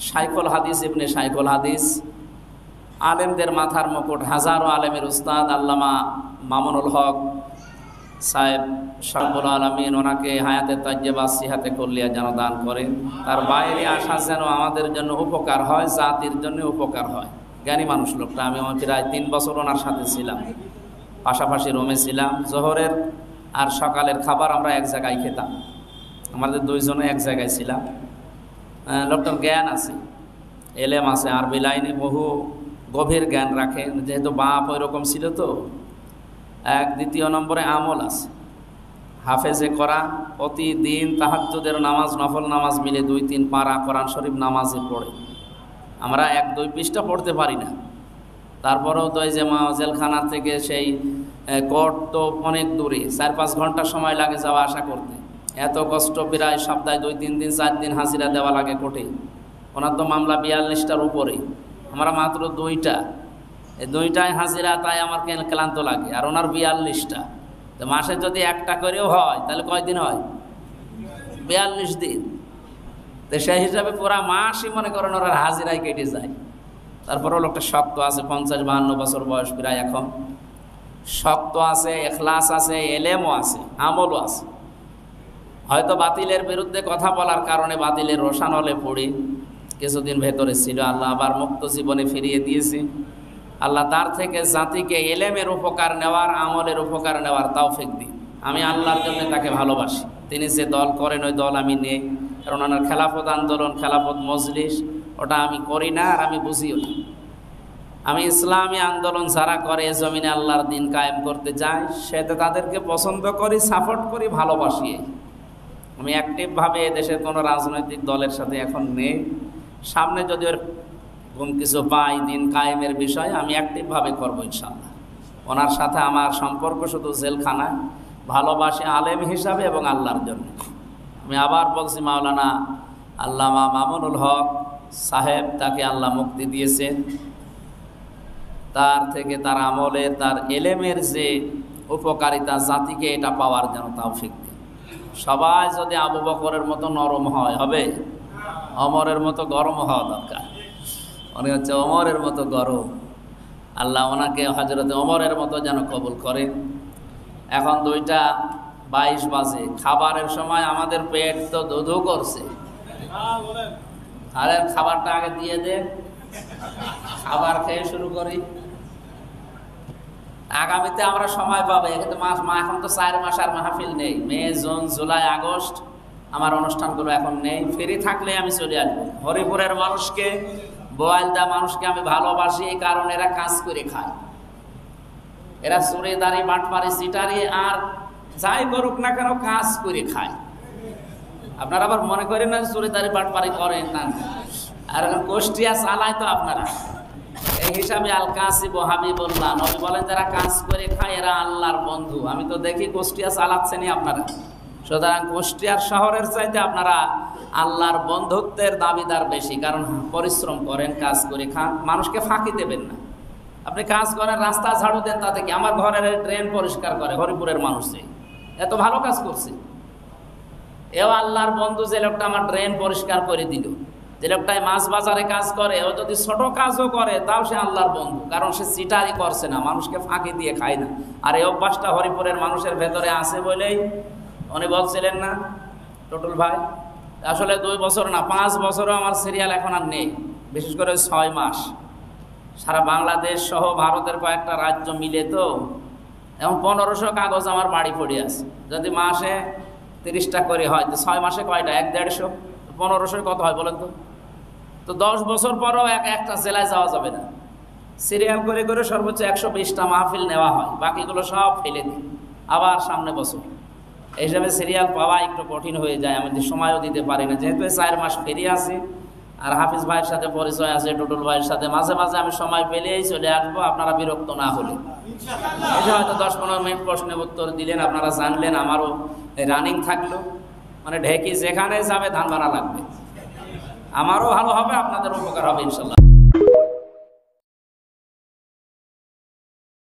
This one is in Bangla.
শাইখুল হাদিস ইবনে শাইখুল হাদিস, আলেমদের মাথার মুকুট, হাজারো আলেমের উস্তাদ আল্লামা মামুনুল হক সাহেব শাহুল আলমিন, ওনাকে হায়াতে তাজ্জেবা সিহাতে কুল্লিয়া যেন দান করেন। তার বাইরে আসা যেন আমাদের জন্য উপকার হয়, জাতির জন্য উপকার হয়। জ্ঞানী মানুষ লোকটা। আমি প্রায় 3 বছর ওনার সাথে ছিলাম, পাশাপাশি রুমে ছিলাম। জোহরের আর সকালের খাবার আমরা এক জায়গায় খেতাম, আমাদের দুইজনে এক জায়গায় ছিলাম। লোকটার জ্ঞান আছে, এলেম আছে, আরবি লাইনে বহু গভীর জ্ঞান রাখে, যেহেতু বাপ ওই রকম ছিল তো। দ্বিতীয় নম্বরে আমল আছে, হাফেজে কোরআন, প্রতিদিন তাহাজ্জুদের নামাজ, নফল নামাজ মিলে 2-3 পারা কোরআন শরীফ নামাজে পড়ে। আমরা 1-2 পৃষ্ঠা পড়তে পারি না, তারপরেও তো এই যে জেলখানা থেকে সেই কোর্ট তো অনেক দূরে, 4-5 ঘন্টা সময় লাগে যাওয়া আসা করতে। এত কষ্ট, প্রায় সপ্তাহে 2-3 দিন 4 দিন হাজিরা দেওয়া লাগে কোর্টে। ওনার তো মামলা 42টার উপরে, আমরা মাত্র 2টা, এই 2টায় হাজিরা, তাই আমার ক্লান্ত লাগে। আর ওনার 42টা, তো মাসে যদি একটা করেও হয় তাহলে কয়দিন হয়? 42 দিন। তো সেই হিসাবে পুরা মাসই মনে করেন ওনার হাজিরায় কেটে যায়। তারপরেও লোকটা শক্ত আছে, 50-52 বছর বয়স প্রায় এখন। শক্ত আছে, এখলাস আছে, এলেমও আছে, আমলও আছে। হয়তো বাতিলের বিরুদ্ধে কথা বলার কারণে বাতিলের রোশানলে পড়ে কিছুদিন ভেতরে ছিল, আল্লাহ আবার মুক্ত জীবনে ফিরিয়ে দিয়েছে। আল্লাহ তার থেকে জাতিকে এলেমের উপকার নেওয়ার, আমলের উপকার নেওয়ার তৌফিক দিন। আমি আল্লাহর জন্য তাকে ভালোবাসি। তিনি যে দল করেন ওই দল আমি নেই, কারণ ওনার খেলাফত আন্দোলন, খেলাফত মজলিস, ওটা আমি করি না আর আমি বুঝিও না। আমি ইসলামী আন্দোলন যারা করে, জমিনে আল্লাহর দিন কায়েম করতে যায়, সেটা তাদেরকে পছন্দ করি, সাপোর্ট করি, ভালোবাসি। আমি অ্যাক্টিভভাবে দেশের কোনো রাজনৈতিক দলের সাথে এখন নেই। সামনে যদি ওর কিছু পাই দিন কায়েমের বিষয়ে, আমি অ্যাক্টিভভাবে করবো ইনশাআল্লাহ। ওনার সাথে আমার সম্পর্ক শুধু জেলখানায়, ভালোবাসি আলেম হিসাবে এবং আল্লাহর জন্য। আমি আবার বলছি, মাওলানা আল্লামা মামুনুল হক সাহেব, তাকে আল্লাহ মুক্তি দিয়েছেন। তার থেকে, তার আমলের, তার এলেমের যে উপকারিতা, জাতিকে এটা পাওয়ার যেন তৌফিক দেন। সবাই যদি আবু বকরের মতো নরম হয়, হবে? ওমরের মতো গরম হওয়া দরকার। উনি হচ্ছে ওমরের মতো গরম। আল্লাহ ওনাকে হযরত ওমরের মতো যেন কবুল করেন। এখন 2:22 বাজে, খাবারের সময় আমাদের পেট তো দুধু করছে। আরে খাবারটা আগে দিয়ে দেন, খাবার খেয়ে শুরু করি। আগামীতে আমরা সময় পাবো, কিন্তু এখন তো 4 মাস আর মাহফিল নেই। মে, জুন, জুলাই, আগস্ট আমার অনুষ্ঠানগুলো এখন নেই। ফ্রি থাকলে আমি চলে আসবো। হরিপুরের মানুষকে, বোয়ালদা মানুষকে আমি ভালোবাসি, এই কারণে এরা কাজ করে খায়। এরা চোরেদারি, বাটপারি, সিটারি আর যাই করুক না কেন, কাজ করে খায়। আপনারা আবার মনে করেন না চোরেদারি বাটপারি করেন না, আর গোষ্ঠীয়া চালায় তো আপনারা। এই হিসাবে আল কাসিব হাবিবুল্লাহ, নবী বলেন যারা কাজ করে খায় এরা আল্লাহর বন্ধু। আমি তো দেখি গোষ্ঠীয়া চালাচ্ছেনই আপনারা। সুতরাং গোষ্ঠীয়ার শহরের চাইতে আপনারা আল্লাহর বন্ধুত্বের দাবিদার বেশি, কারণ পরিশ্রম করেন, কাজ করে খান, মানুষকে ফাঁকি দেবেন না। আপনি কাজ করেন, রাস্তা ঝাড়ু দেন, তা থেকে আমার ঘরের ড্রেন পরিষ্কার করে হরিপুরের মানুষে, এত ভালো কাজ করছে। এও আল্লাহর বন্ধু। যে লোকটা আমার ড্রেন পরিষ্কার করে দিল, যে লোকটাই মাছ বাজারে কাজ করে, ও যদি ছোট কাজও করে তাও সে আল্লাহর বন্ধু, কারণ সে চিটারি করছে না, মানুষকে ফাঁকি দিয়ে খায় না। আর এই অভ্যাসটা হরিপুরের মানুষের ভেতরে আছে বলেই উনি বলছিলেন না টুটুল ভাই, আসলে 2 বছর না 5 বছরও আমার সিরিয়াল এখন আর নেই, বিশেষ করে 6 মাস। সারা বাংলাদেশ সহ ভারতের কয়েকটা রাজ্য মিলে তো এখন 1500 কাগজ আমার বাড়ি পড়ে আছে। যদি মাসে 30টা করে হয় তো 6 মাসে কয়টা? 1-150, 1500 কত হয় বলেন তো? তো 10 বছর পরও একটা জেলায় যাওয়া যাবে না। সিরিয়াল করে করে সর্বোচ্চ 120টা মাহফিল নেওয়া হয়, বাকিগুলো সব ফেলে দিই আবার সামনে বছর। এই হিসাবে সিরিয়াল পাওয়া একটু কঠিন হয়ে যায়, আমি সময়ও দিতে পারি না। যেহেতু 4 মাস ফিরিয়ে আসি, আর হাফিজ ভাইয়ের সাথে পরিচয় আছে, টুটুল ভাইয়ের সাথে মাঝে মাঝে আমি সময় পেলেই চলে আসবো, আপনারা বিরক্ত না হলে। এই যে হয়তো 10-15 মিনিট প্রশ্নের উত্তর দিলেন, আপনারা জানলেন, আমারও রানিং থাকলো। মানে ঢেকি যেখানে যাবে ধান ভাড়া লাগবে, আমারও ভালো হবে, আপনাদের উপকার হবে ইনশাল্লাহ।